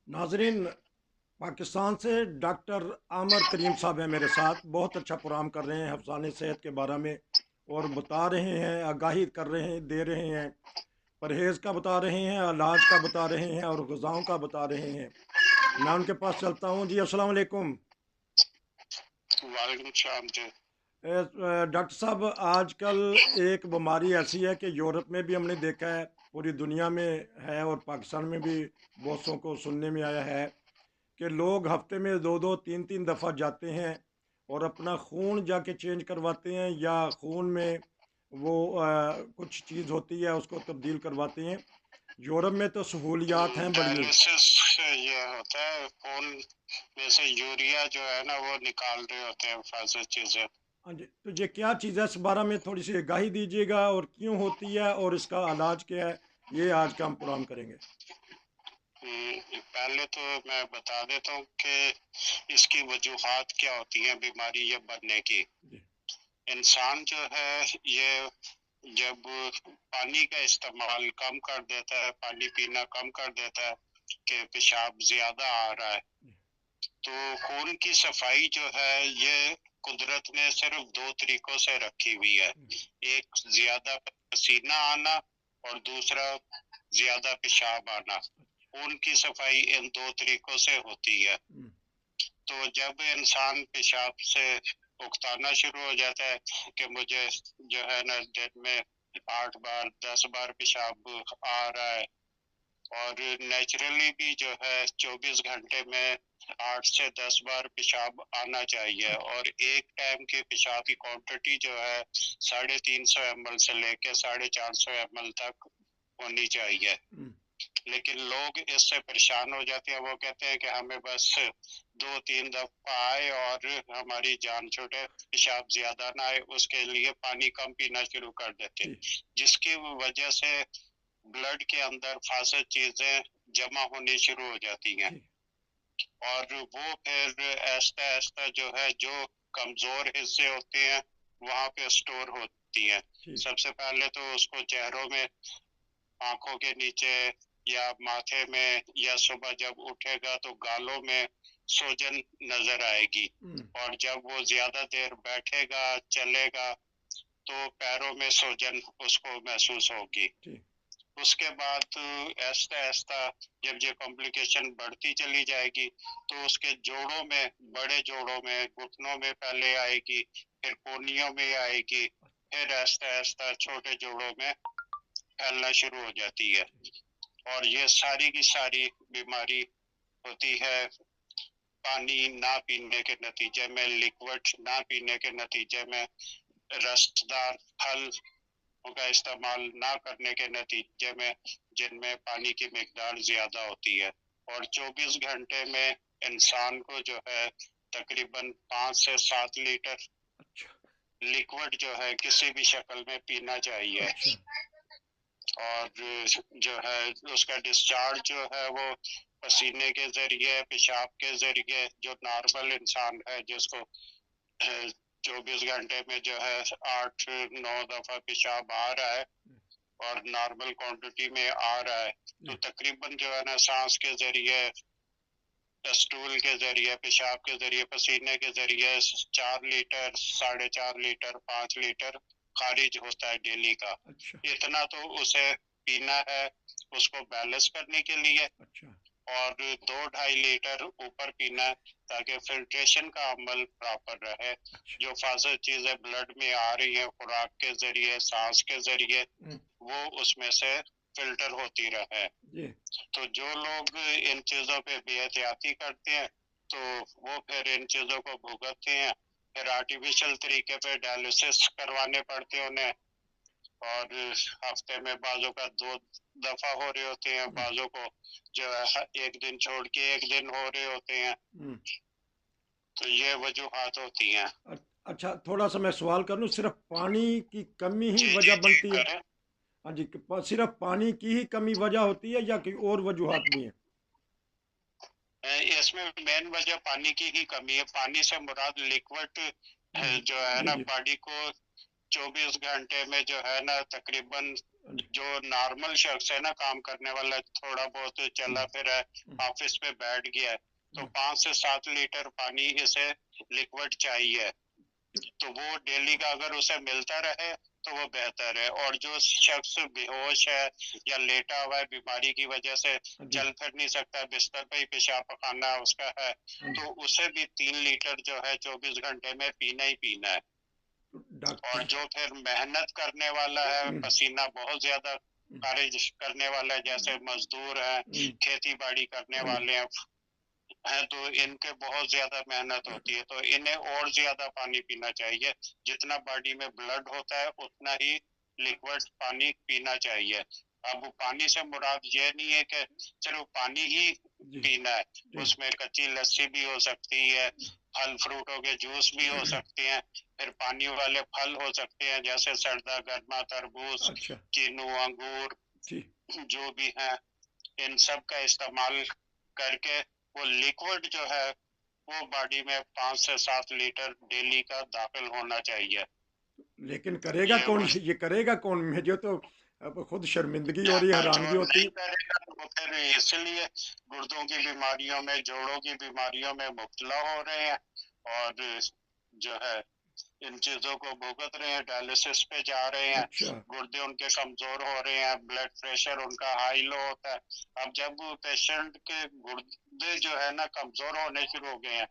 नाजरीन, पाकिस्तान से डॉक्टर आमर करीम साहब हैं मेरे साथ। बहुत अच्छा प्रोग्राम कर रहे हैं हफ्साने सेहत के बारे में, और बता रहे हैं, आगाही कर रहे हैं, दे रहे हैं, परहेज़ का बता रहे हैं, इलाज का बता रहे हैं और ग़िज़ाओं का बता रहे हैं। मैं उनके पास चलता हूँ। जी, अस्सलाम वालेकुम। वालेकुम सलाम जी। डॉक्टर साहब, आजकल एक बीमारी ऐसी है कि यूरोप में भी हमने देखा है, पूरी दुनिया में है और पाकिस्तान में भी बहुत सौ को सुनने में आया है कि लोग हफ्ते में दो दो तीन तीन दफ़ा जाते हैं और अपना खून जाके चेंज करवाते हैं, या खून में वो कुछ चीज़ होती है उसको तब्दील करवाते हैं। यूरोप में तो सहूलियात हैं बड़ी। डायलिसिस से ये होता है, खून में से यूरिया जो है ना वो निकाल रहे होते हैं फाजिल चीजें। हाँ जी, तो ये क्या चीज़ है, इस बारे में थोड़ी सी आगाही दीजिएगा, और क्यों होती है और इसका इलाज क्या है, ये आज का हम प्रोग्राम करेंगे। पहले तो मैं बता देता हूँ कि इसकी वजूहात क्या होती हैं बीमारी ये बनने की। जी। इंसान जो है ये जब पानी का इस्तेमाल कम कर देता है, पानी पीना कम कर देता है कि पेशाब ज्यादा आ रहा है, जी। तो खून की सफाई जो है ये कुदरत ने सिर्फ दो तरीकों से रखी हुई है। एक ज्यादा पसीना आना और दूसरा ज्यादा पेशाब आना। खून की सफाई इन दो तरीकों से होती है। हम्म। तो जब इंसान पेशाब से उकताना शुरू हो जाता है कि मुझे जो है ना दिन में 8 बार 10 बार पेशाब आ रहा है, और नेचुरली भी जो है 24 घंटे में 8 से 10 बार पेशाब आना चाहिए, और एक टाइम के पेशाब की क्वांटिटी जो है 350 ml से लेके 450 ml तक होनी चाहिए। हम्म। लेकिन लोग इससे परेशान हो जाते हैं, वो कहते हैं कि हमें बस 2-3 दफा आए और हमारी जान छूटे, पेशाब ज्यादा ना आए, उसके लिए पानी कम पीना शुरू कर देते जी। हैं, जिसकी वजह से ब्लड के अंदर फासिद चीजें जमा होनी शुरू हो जाती हैं, जी। और वो फिर आहिस्ता आहिस्ता जो है जो कमजोर हिस्से होते हैं वहां पे स्टोर होती हैं। जी। सबसे पहले तो उसको चेहरों में, आंखों के नीचे या माथे में, या सुबह जब उठेगा तो गालों में सूजन नजर आएगी, हम्म। और जब वो ज्यादा देर बैठेगा चलेगा तो पैरों में सूजन उसको महसूस होगी। जी। उसके बाद आहिस्ता आहिस्ता जब ये कॉम्प्लिकेशन बढ़ती चली जाएगी तो उसके जोड़ों में, बड़े जोड़ों में, घुटनों में पहले आएगी, फिर कोहनियों में आएगी, फिर आहिस्ता आहिस्ता छोटे जोड़ों में फैलना शुरू हो जाती है। और ये सारी की सारी बीमारी होती है पानी ना पीने के नतीजे में, लिक्विड ना पीने के नतीजे में, रसदार फल का इस्तेमाल ना करने के नतीजे में, जिनमें पानी की मिकदार ज्यादा होती है। और 24 घंटे में इंसान को जो है तकरीबन 5 से 7 लीटर अच्छा। लिक्विड जो है किसी भी शक्ल में पीना चाहिए। अच्छा। और जो है उसका डिस्चार्ज जो है वो पसीने के जरिए, पेशाब के जरिए, जो नॉर्मल इंसान है जिसको 24 घंटे में जो है 8-9 दफा पेशाब आ रहा है और नॉर्मल क्वांटिटी में आ रहा है, तो जी। तकरीबन जो है ना सांस के जरिए, स्टूल के जरिए, पेशाब के जरिए, पसीने के जरिए 4 लीटर, 4.5 लीटर, 5 लीटर खारिज होता है डेली का। अच्छा। इतना तो उसे पीना है उसको बैलेंस करने के लिए, अच्छा। और 2-2.5 लीटर ऊपर पीना है ताकि फिल्ट्रेशन का अमल प्रॉपर रहे। अच्छा। जो फाजिल चीजें ब्लड में आ रही हैं खुराक के जरिए, सांस के जरिए, हम्म। वो उसमें से फिल्टर होती रहे। जी। तो जो लोग इन चीजों पे बेहतियाती करते हैं तो वो फिर इन चीजों को भुगतते हैं, फिर आर्टिफिशियल तरीके पे डायलिसिस करवाने पड़ते हैं उन्हें। और हफ्ते में बाजों का 2 दफा हो रहे होते हैं, हम्म। बाजों को जो है एक दिन छोड़ के एक दिन हो रहे होते हैं। हम्म। तो ये वजूहात होती हैं। अच्छा, थोड़ा सा मैं सवाल कर लूँ, सिर्फ पानी की कमी ही जी वजह जी जी बनती है? करें। हाँ जी, सिर्फ पानी की ही कमी वजह होती है या कोई और वजूहात भी हैं? इसमें मेन वजह पानी की ही कमी है। पानी से मुराद लिक्विड जी। जो है जी। ना जी। बॉडी को 24 घंटे में जो है ना तकरीबन जो नॉर्मल शख्स है ना, काम करने वाला, थोड़ा बहुत चला फिरा है, ऑफिस में बैठ गया है, तो 5 से 7 लीटर पानी इसे लिक्विड चाहिए। तो वो डेली का अगर उसे मिलता रहे तो वो बेहतर है। और जो शख्स बेहोश है या लेटा हुआ है, बीमारी की वजह से चल फिर नहीं सकता, बिस्तर पे ही पेशाब पखाना उसका है, तो उसे भी 3 लीटर जो है 24 घंटे में पीना ही पीना है। और जो फिर मेहनत करने वाला है, पसीना बहुत ज्यादा कार्य करने वाला है, जैसे मजदूर है, खेती बाड़ी करने वाले हैं, तो इनके बहुत ज्यादा मेहनत होती है, तो इन्हें और ज्यादा पानी पीना चाहिए। जितना बॉडी में ब्लड होता है उतना ही लिक्विड पानी पीना चाहिए। अब पानी से मुराद ये नहीं है कि सिर्फ पानी ही पीना है, उसमें कच्ची लस्सी भी हो सकती है, फल फ्रूटों के जूस भी हो सकते हैं, फिर पानी वाले फल हो सकते हैं जैसे सर्दा गर्मा, तरबूज, कीनू, अंगूर, जो भी है, इन सब का इस्तेमाल करके वो लिक्विड जो है वो बॉडी में 5 से 7 लीटर डेली का दाखिल होना चाहिए। लेकिन करेगा कौन, ये करेगा कौन? मुझे तो अब खुद शर्मिंदगी हो रही है, हैरानगी होती है। तो फिर इसलिए गुर्दों की बीमारियों में, जोड़ों की बीमारियों में मुब्तला हो रहे हैं, और जो है इन चीजों को भुगत रहे हैं, डायलिसिस पे जा रहे हैं। गुर्दे उनके कमजोर हो रहे हैं, ब्लड प्रेशर उनका हाई लो होता है। अब जब पेशेंट के गुर्दे जो है ना कमजोर होने शुरू हो गए हैं,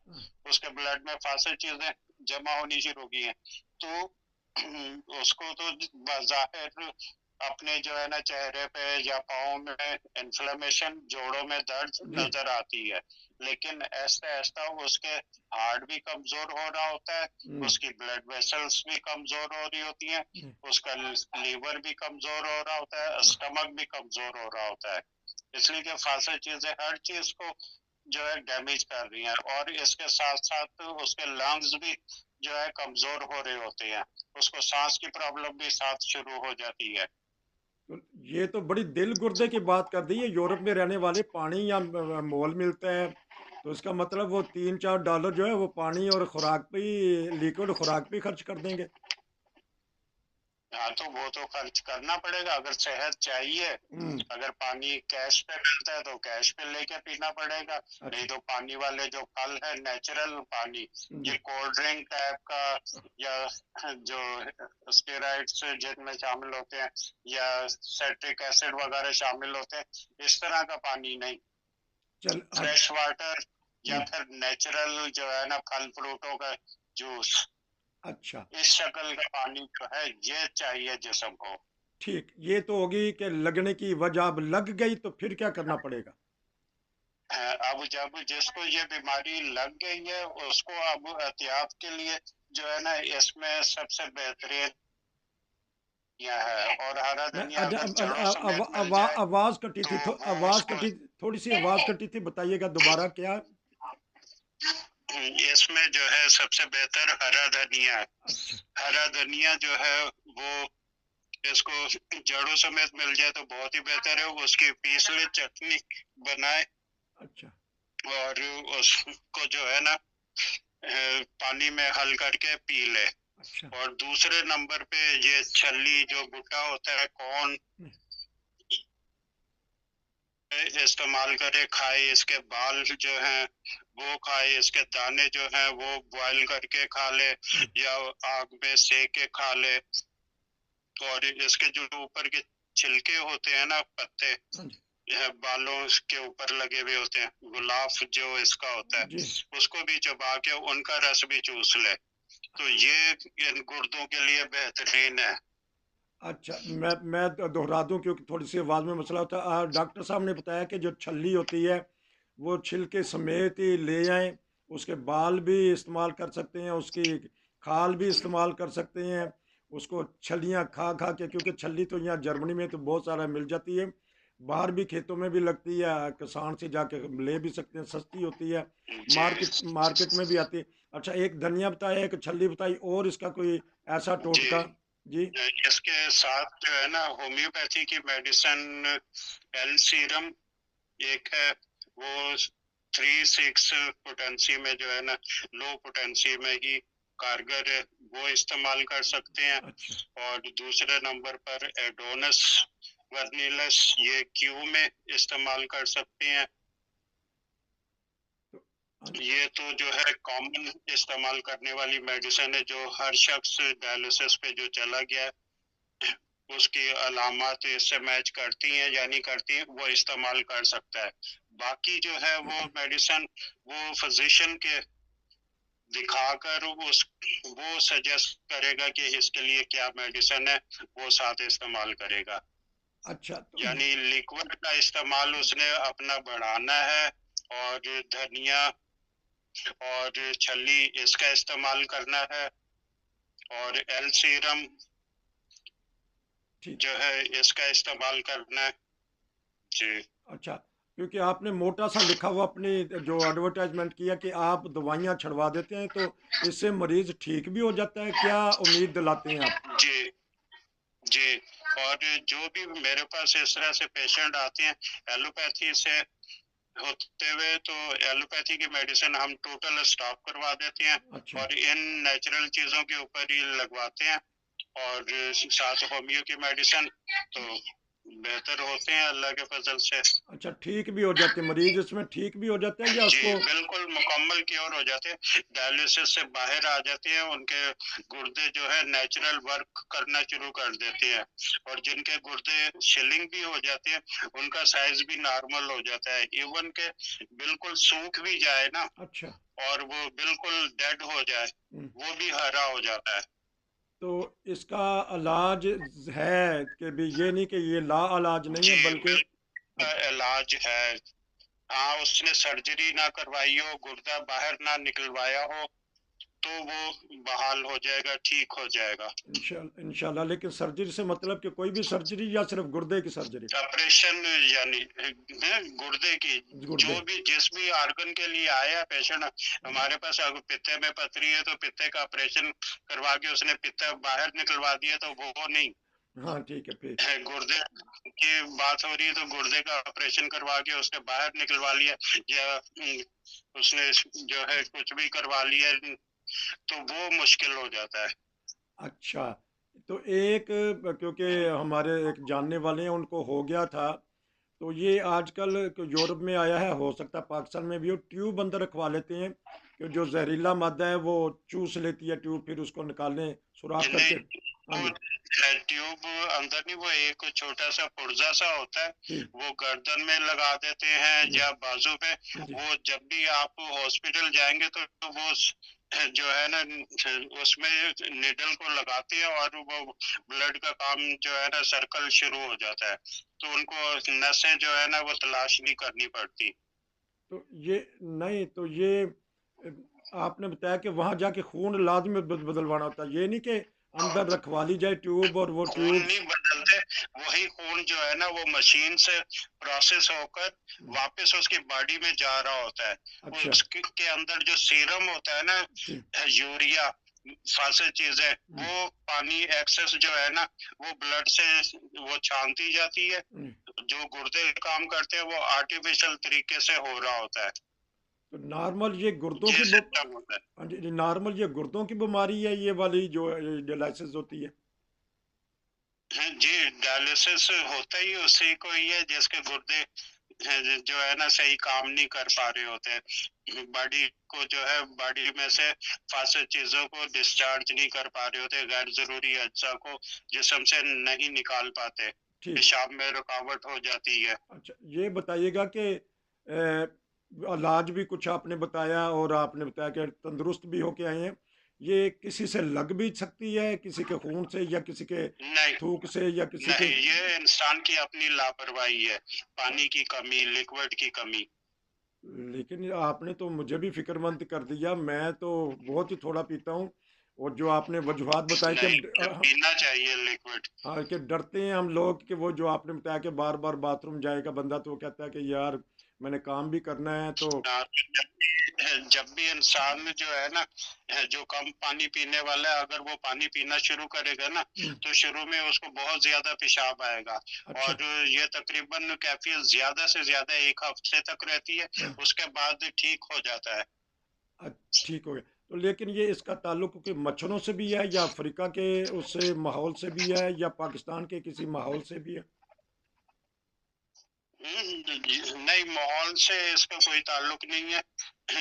उसके ब्लड में फासिल चीजें जमा होनी शुरू हो गई हैं, तो उसको तो बाज़ाहिर अपने जो है ना चेहरे पे या पाँव में इन्फ्लेमेशन, जोड़ों में दर्द नजर आती है, लेकिन ऐसा ऐसा उसके हार्ट भी कमजोर हो रहा होता है, उसकी ब्लड वेसल्स भी कमजोर हो रही होती हैं, उसका लीवर भी कमजोर हो रहा होता है, स्टमक भी कमजोर हो रहा होता है। इसलिए कि फासिल चीजें हर चीज को जो है डैमेज कर रही हैं, और इसके साथ साथ उसके लंग्स भी जो है कमजोर हो रहे होते हैं, उसको सांस की प्रॉब्लम भी साथ शुरू हो जाती है। तो ये तो बड़ी दिल गुर्दे की बात कर दी है। यूरोप में रहने वाले पानी या मोल मिलता है, तो इसका मतलब वो $3-4 जो है वो पानी और खुराक पे ही, लिक्विड खुराक पे ही खर्च कर देंगे। हाँ, तो वो तो खर्च करना पड़ेगा अगर सेहत चाहिए। अगर पानी कैश पे मिलता है तो कैश पे लेके पीना पड़ेगा, नहीं तो पानी वाले जो फल है, नेचुरल पानी, ये कोल्ड ड्रिंक टाइप का या जो स्टेरॉइड्स जिनमें शामिल होते हैं या साइट्रिक एसिड वगैरह शामिल होते हैं, इस तरह का पानी नहीं, फ्रेश वाटर या फिर नेचुरल जो है ना फल फ्रूटों का जूस, अच्छा, इस शक्ल का पानी जो है ये चाहिए जिस्म को। ठीक, ये तो होगी कि लगने की वजह। अब लग गई तो फिर क्या करना पड़ेगा? अब जब जिसको ये बीमारी लग गई है उसको अब एहतियात के लिए जो है ना इसमें सबसे बेहतरीन है, और हरा धनिया अगर जड़ों समेत मिल जाए आवाज कटी तो थी, वो आवाज उसको, कटी, थोड़ी सी आवाज कटी थी, बताइएगा दोबारा क्या? इसमें जो है सबसे बेहतर हरा धनिया है। अच्छा, हरा धनिया जो है वो इसको जड़ों समेत मिल जाए तो बहुत ही बेहतर है, उसकी पीस ले, चटनी बनाए, अच्छा, और उसको जो है ना पानी में हल करके पी ले। अच्छा, और दूसरे नंबर पे ये छल्ली जो भुट्टा होता है, कौन इस्तेमाल करे, खाए, इसके बाल जो हैं वो खाए, इसके दाने जो हैं वो बॉईल करके खा ले या आग में सेक के खा ले, और इसके जो ऊपर के छिलके होते हैं ना, पत्ते बालों के ऊपर लगे हुए होते हैं, गुलाब जो इसका होता है, उसको भी चबा के उनका रस भी चूस ले, तो ये इन गुर्दों के लिए बेहतरीन है। अच्छा, मैं दोहरा दूं क्योंकि थोड़ी सी आवाज़ में मसला होता है। डॉक्टर साहब ने बताया कि जो छल्ली होती है वो छिलके समेत ही ले आएं, उसके बाल भी इस्तेमाल कर सकते हैं, उसकी खाल भी इस्तेमाल कर सकते हैं, उसको छलियां खा खा के, क्योंकि छल्ली तो यहाँ जर्मनी में तो बहुत सारा मिल जाती है, बाहर भी खेतों में भी लगती है, किसान से जाके ले भी सकते हैं, सस्ती होती है, मार्केट मार्केट में भी आती है। अच्छा, एक धनिया बताया, एक छल्ली बताई, और इसका कोई ऐसा टोटका? जी, इसके साथ जो है ना होम्योपैथी की मेडिसिन एल सीरम एक है, वो 3-6 पोटेंसी में जो है ना लो पोटेंसी में ही कारगर है, वो इस्तेमाल कर सकते हैं। अच्छा। और दूसरे नंबर पर एडोनस वर्निलस, ये क्यू में इस्तेमाल कर सकते हैं। तो हाँ, ये तो जो है कॉमन इस्तेमाल करने वाली मेडिसिन है, जो हर शख्स डायलिसिस पे जो चला गया है उसकी अलामत इससे मैच करती हैं या नहीं करती हैं, वो इस्तेमाल कर सकता है। बाकी जो है वो मेडिसिन वो फिजिशियन के दिखाकर वो सजेस्ट करेगा कि इसके लिए क्या मेडिसिन है, वो साथ इस्तेमाल करेगा। अच्छा। तो यानी लिक्विड का इस्तेमाल उसने अपना बढ़ाना है, और धनिया और छली इसका इस्तेमाल करना है, और एल सीरम ठीक। जो है इसका इस्तेमाल करना है। जी अच्छा, क्योंकि आपने मोटा सा लिखा हुआ अपनी जो एडवर्टाइजमेंट किया कि आप दवाइयाँ छड़वा देते हैं, तो इससे मरीज ठीक भी हो जाता है, क्या उम्मीद दिलाते हैं आप? जी जी। और जो भी मेरे पास इस तरह से पेशेंट आते हैं एलोपैथी से होते हुए, तो एलोपैथी की मेडिसिन हम टोटल स्टॉप करवा देते हैं अच्छा। और इन नेचुरल चीजों के ऊपर ही लगवाते हैं। और साथ होमियो की मेडिसिन तो बेहतर होते हैं अल्लाह के फजल से। अच्छा, ठीक भी हो जाते हैं मरीज, इसमें ठीक भी हो जाते हैं या जी उसको? बिल्कुल मुकम्मल क्योर हो जाते हैं, डायलिसिस से बाहर आ जाते हैं, उनके गुर्दे जो है नेचुरल वर्क करना शुरू कर देते हैं। और जिनके गुर्दे शिलिंग भी हो जाते हैं उनका साइज भी नॉर्मल हो जाता है। इवन के बिल्कुल सूख भी जाए ना, अच्छा। और वो बिल्कुल डेड हो जाए, हम्म, वो भी हरा हो जाता है। तो इसका इलाज है कि भी ये नहीं कि ये ला इलाज नहीं है जी बल्कि? बिल्कुल अच्छा। इलाज है। हाँ, उसने सर्जरी ना करवाई हो, गुर्दा बाहर ना निकलवाया हो, तो वो बहाल हो जाएगा, ठीक हो जाएगा। इंशाल्लाह, लेकिन सर्जरी से मतलब कि कोई भी सर्जरी या सिर्फ गुर्दे की सर्जरी? ऑपरेशन यानी गुर्दे की, गुर्दे। जो भी जिस भी ऑर्गन के लिए आया पेशेंट हमारे पास, अगर पित्ते में पथरी है तो पित्ते का ऑपरेशन करवा के उसने पित्ता बाहर निकलवा दिया, तो वो नहीं हाँ, ठीक है फिर। है। गुर्दे की बात हो रही है तो गुर्दे का ऑपरेशन करवा के उसने बाहर निकलवा लिया, या उसने जो है कुछ भी करवा लिया, तो वो मुश्किल हो जाता है। अच्छा, तो एक क्योंकि हमारे एक जानने वाले हैं उनको हो गया था, तो ये आजकल यूरोप में आया है, हो सकता है पाकिस्तान में भी हो, ट्यूब अंदर रखवा लेते हैं कि जो जहरीला मादा है वो चूस लेती है ट्यूब, फिर उसको निकालने सुराख नहीं, करके। हाँ वो जी। ट्यूब अंदर नहीं, वो एक छोटा सा पुर्जा सा होता है, जी। वो गर्दन में लगा देते हैं जी। या बाजू में। जी। वो जब भी आप हॉस्पिटल जाएंगे तो वो जो है ना उसमें निडल को लगाते हैं, और वो ब्लड का काम जो है ना सर्कल शुरू हो जाता है, तो उनको नसें जो है ना वो तलाश नहीं करनी पड़ती। तो ये नहीं, तो ये अ, आपने बताया कि वहां जाके खून लाजमी बदलवाना होता है, ये नहीं कि अंदर रखवा ली जाए ट्यूब और वो खून ट्यूब? नहीं बदलते, वही खून जो है ना वो मशीन से प्रोसेस होकर वापस उसकी बॉडी में जा रहा होता है। अच्छा। उसके के अंदर जो सीरम होता है ना, जी। यूरिया, फासे चीजें, हम्म, वो पानी एक्सेस जो है ना वो ब्लड से वो छानती जाती है। हम्म। जो गुर्दे काम करते हैं वो आर्टिफिशियल तरीके से हो रहा होता है। तो नॉर्मल ये गुर्दों ये की सिस्टम होता है। हाँ जी, नॉर्मल ये गुर्दों की बीमारी है ये वाली जो डायलिसिस होती है? जी डायलिसिस होता ही उसी को ही है जिसके गुर्दे जो है ना सही काम नहीं कर पा रहे होते हैं। बॉडी को जो है बॉडी में से फासिल चीजों को डिस्चार्ज नहीं कर पा रहे होते, गैर जरूरी अज्जा को जिस्म से नहीं निकाल पाते, ठीक। पेशाब में रुकावट हो जाती है। अच्छा, ये बताइएगा कि इलाज भी कुछ आपने बताया और आपने बताया कि तंदुरुस्त भी होके आए हैं, ये किसी से लग भी सकती है, किसी के खून से या किसी के नहीं थूक से या किसी के? नहीं, ये इंसान की अपनी लापरवाही है, पानी की कमी, लिक्विड की कमी। लेकिन आपने तो मुझे भी फिक्रमंद कर दिया, मैं तो बहुत ही थोड़ा पीता हूँ। और जो आपने वजूहात बताई कि नहीं, पीना चाहिए लिक्विड। हाँ, कि डरते हैं हम लोग कि वो जो आपने बताया कि बार बार बाथरूम जाएगा बंदा, तो वो कहता है कि यार मैंने काम भी करना है तो। हाँ, जब भी इंसान जो है ना जो कम पानी पीने वाला है, अगर वो पानी पीना शुरू करेगा ना हम्म, तो शुरू में उसको बहुत ज्यादा पेशाब आएगा। अच्छा। और ये तकरीबन कैफियत ज्यादा से ज्यादा 1 हफ्ते तक रहती है, हाँ, उसके बाद ठीक हो जाता है। ठीक हो गया। तो लेकिन ये इसका ताल्लुक कि मच्छरों से भी है या अफ्रीका के उससे माहौल से भी है या पाकिस्तान के किसी माहौल से भी है? नहीं, माहौल से इसका कोई ताल्लुक नहीं है।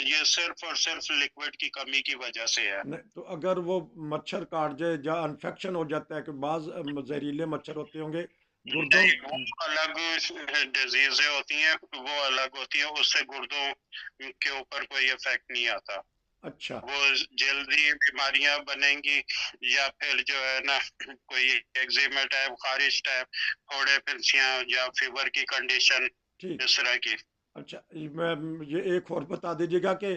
ये सिर्फ और सिर्फ लिक्विड की कमी की वजह से है। नहीं तो अगर वो मच्छर काट जाए या इन्फेक्शन हो जाता है कि बाज जहरीले मच्छर होते होंगे गुर्दों। नहीं, वो अलग डिजीजें होती हैं, वो अलग होती हैं, उससे गुर्दों के ऊपर कोई इफेक्ट नहीं आता। अच्छा। वो जल्दी बीमारियां बनेंगी, या फिर जो है ना कोई एक्जिमा टाइप, खारिश टाइप, फोड़े फिंसियां या फीवर की कंडीशन, ठीक। इस तरह की। अच्छा मैं ये एक और बता दीजिएगा कि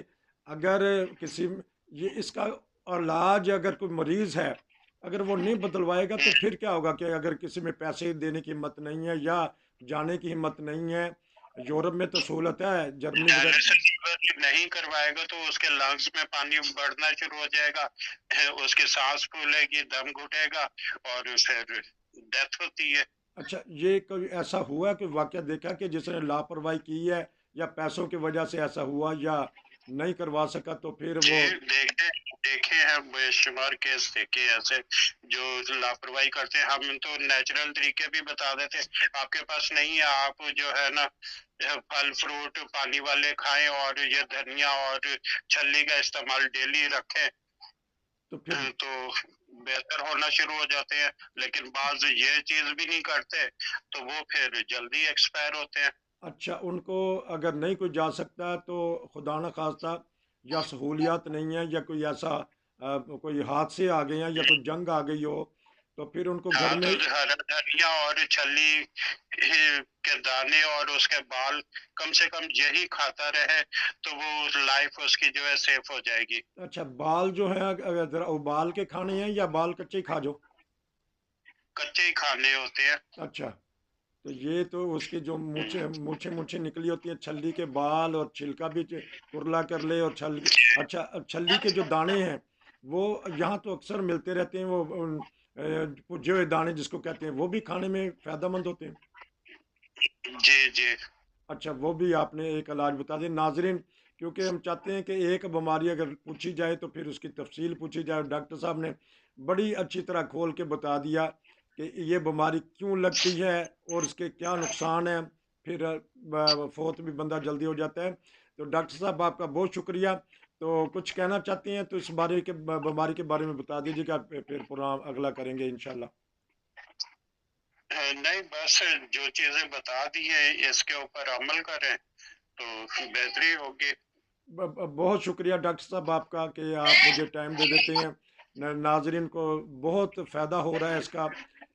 अगर किसी ये इसका इलाज अगर कोई मरीज़ है अगर वो नहीं बदलवाएगा तो फिर क्या होगा कि अगर किसी में पैसे देने की हिम्मत नहीं है या जाने की हिम्मत नहीं है। यूरोप में तो सहूलत है जर्मनी वगैरह। डायलिसिस अगर नहीं करवाएगा तो उसके लंग्स में पानी बढ़ना शुरू हो जाएगा, उसकी सांस फूलेगी, दम घुटेगा, और फिर डेथ होती है। अच्छा ये कोई ऐसा हुआ कि वाकया देखा कि जिसने लापरवाही की है या पैसों की वजह से ऐसा हुआ या नहीं करवा सका तो फिर जी, वो। देखे देखे हैं बेशुमार केस देखे हैं ऐसे, जो लापरवाही करते हैं। हम तो नेचुरल तरीके भी बता देते हैं, आपके पास नहीं है, आप जो है ना फल फ्रूट पानी वाले खाएं, और ये धनिया और छल्ली का इस्तेमाल डेली रखें, तो फिर तो बेहतर होना शुरू हो जाते हैं। लेकिन बाज ये चीज भी नहीं करते, तो वो फिर जल्दी एक्सपायर होते हैं। अच्छा उनको अगर नहीं कोई जा सकता तो खुदा न खास्ता या सहूलियात नहीं है या कोई ऐसा कोई हादसे आ गए हैं या कोई जंग आ गई हो तो फिर उनको घर हाँ, में तो हरा धनिया और छली के दाने और उसके बाल, कम से कम यही खाता रहे, तो वो लाइफ उसकी जो है सेफ हो जाएगी। अच्छा बाल जो है अगर जरा उबाल के खाने हैं या बाल कच्चे ही खा जो। कच्चे ही खाने होते हैं। अच्छा तो ये तो उसकी जो मूछें हम्म। मूछें मूछें निकली होती हैं छल्ली के बाल और छिलका भी कुरला कर ले और छल। अच्छा अब छल्ली के जो दाने हैं वो यहाँ तो अक्सर मिलते रहते हैं वो भुजे हुए दाने जिसको कहते हैं वो भी खाने में फ़ायदेमंद होते हैं। जी जी। अच्छा वो भी आपने एक इलाज बता दिया नाजरीन क्योंकि हम चाहते हैं कि एक बीमारी अगर पूछी जाए तो फिर उसकी तफसील पूछी जाए। डॉक्टर साहब ने बड़ी अच्छी तरह खोल के बता दिया कि ये बीमारी क्यों लगती है और इसके क्या नुकसान हैं। फिर फोत भी बंदा जल्दी हो जाता है। तो डॉक्टर साहब आपका बहुत शुक्रिया। तो कुछ कहना चाहते हैं तो इस बारे के बीमारी के बारे में बता दीजिएगा फिर प्रोग्राम अगला करेंगे इंशाल्लाह। नहीं, बस जो चीजें बता दी है इसके ऊपर अमल करें तो बेहतरी होगी। बहुत शुक्रिया डॉक्टर साहब आपका कि आप मुझे टाइम दे देते हैं। नाजरीन को बहुत फ़ायदा हो रहा है इसका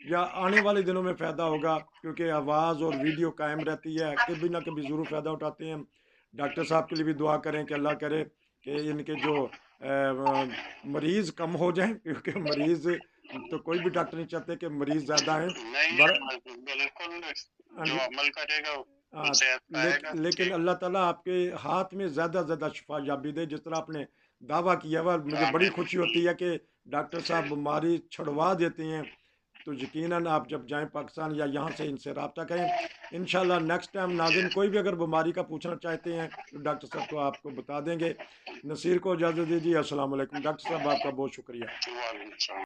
या आने वाले दिनों में फ़ायदा होगा क्योंकि आवाज़ और वीडियो कायम रहती है कभी ना कभी ज़रूर फ़ायदा उठाते हैं। डॉक्टर साहब के लिए भी दुआ करें कि अल्लाह करे कि इनके जो मरीज़ कम हो जाएं क्योंकि मरीज़ तो कोई भी डॉक्टर नहीं चाहते कि मरीज़ ज़्यादा हैं। नहीं, बर बिल्कुल, हाँ जो जी। अमल करेगा वो हाँ, सेहत पाएगा। लेकिन ठीक। अल्लाह ताला आपके हाथ में ज़्यादा ज़्यादा शिफा याबी दे जिस तरह आपने दावा किया हुआ मुझे बड़ी आमीन। खुशी होती है कि डॉक्टर साहब बीमारी छुड़वा देते हैं। तो यकीनन आप जब जाएं पाकिस्तान या यहाँ से इनसे रब्ता करें इंशाल्लाह नेक्स्ट टाइम नाज़रीन कोई भी अगर बीमारी का पूछना चाहते हैं तो डॉक्टर साहब को आपको बता देंगे। नसीर को इजाज़त दीजिए। अस्सलाम वालेकुम डॉक्टर साहब आपका बहुत शुक्रिया। वालेकुम सलाम।